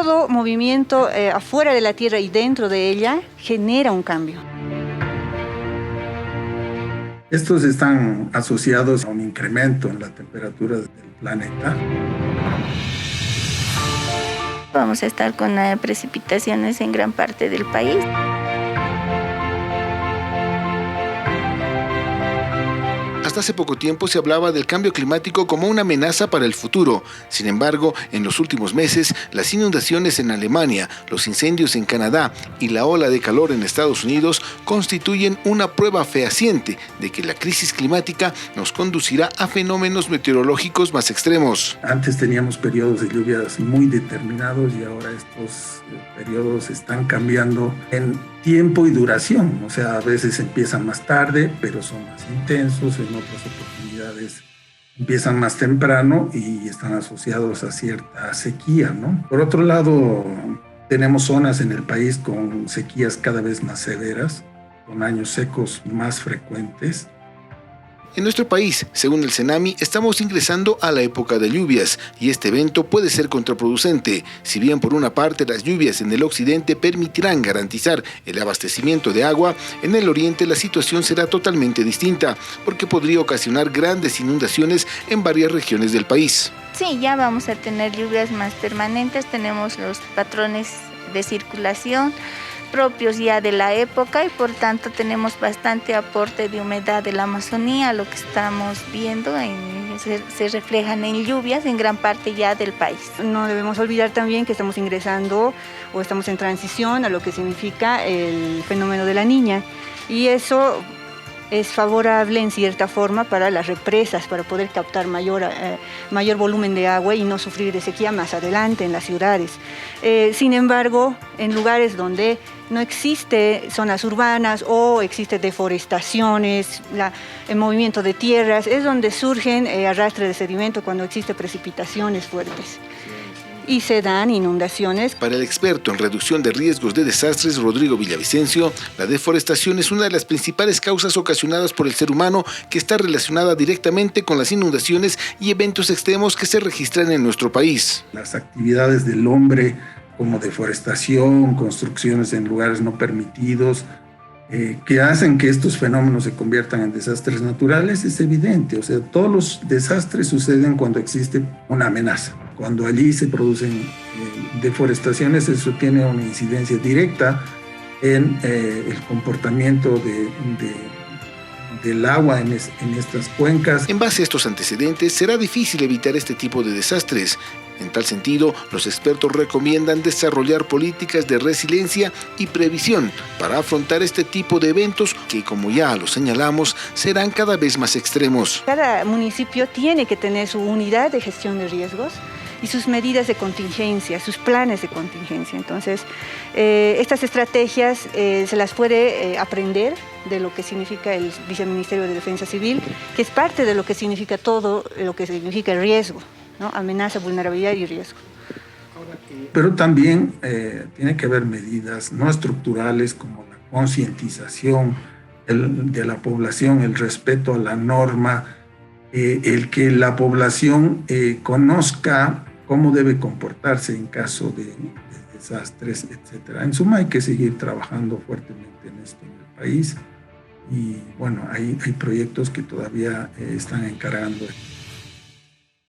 todo movimiento afuera de la Tierra y dentro de ella genera un cambio. Estos están asociados a un incremento en la temperatura del planeta. Vamos a estar con precipitaciones en gran parte del país. Hasta hace poco tiempo se hablaba del cambio climático como una amenaza para el futuro. Sin embargo, en los últimos meses, las inundaciones en Alemania, los incendios en Canadá y la ola de calor en Estados Unidos constituyen una prueba fehaciente de que la crisis climática nos conducirá a fenómenos meteorológicos más extremos. Antes teníamos periodos de lluvias muy determinados y ahora estos periodos están cambiando en tiempo y duración. O sea, a veces empiezan más tarde, pero son más intensos, en otras oportunidades empiezan más temprano y están asociados a cierta sequía, ¿no? Por otro lado, tenemos zonas en el país con sequías cada vez más severas, con años secos más frecuentes. En nuestro país, según el CENAMI, estamos ingresando a la época de lluvias y este evento puede ser contraproducente. Si bien por una parte las lluvias en el occidente permitirán garantizar el abastecimiento de agua, en el oriente la situación será totalmente distinta, porque podría ocasionar grandes inundaciones en varias regiones del país. Sí, ya vamos a tener lluvias más permanentes, tenemos los patrones de circulación propios ya de la época y por tanto tenemos bastante aporte de humedad de la Amazonía. Lo que estamos viendo se reflejan en lluvias en gran parte ya del país. No debemos olvidar también que estamos ingresando o estamos en transición a lo que significa el fenómeno de la Niña, y eso es favorable en cierta forma para las represas, para poder captar mayor volumen de agua y no sufrir de sequía más adelante en las ciudades. Sin embargo, en lugares donde no existe zonas urbanas o existe deforestaciones, el movimiento de tierras, es donde surgen arrastre de sedimento cuando existe precipitaciones fuertes. Y se dan inundaciones. Para el experto en reducción de riesgos de desastres, Rodrigo Villavicencio, la deforestación es una de las principales causas ocasionadas por el ser humano que está relacionada directamente con las inundaciones y eventos extremos que se registran en nuestro país. Las actividades del hombre como deforestación, construcciones en lugares no permitidos, que hacen que estos fenómenos se conviertan en desastres naturales, es evidente. O sea, todos los desastres suceden cuando existe una amenaza. Cuando allí se producen deforestaciones, eso tiene una incidencia directa en el comportamiento del agua en estas cuencas. En base a estos antecedentes, será difícil evitar este tipo de desastres. En tal sentido, los expertos recomiendan desarrollar políticas de resiliencia y previsión para afrontar este tipo de eventos que, como ya lo señalamos, serán cada vez más extremos. Cada municipio tiene que tener su unidad de gestión de riesgos y sus medidas de contingencia, sus planes de contingencia. Entonces, estas estrategias se las puede aprender de lo que significa el Viceministerio de Defensa Civil, que es parte de lo que significa todo lo que significa el riesgo, ¿no? Amenaza, vulnerabilidad y riesgo. Pero también tiene que haber medidas no estructurales como la concientización de la población, el respeto a la norma, el que la población conozca cómo debe comportarse en caso de desastres, etc. En suma, hay que seguir trabajando fuertemente en esto en el país y bueno, hay proyectos que todavía están encarando.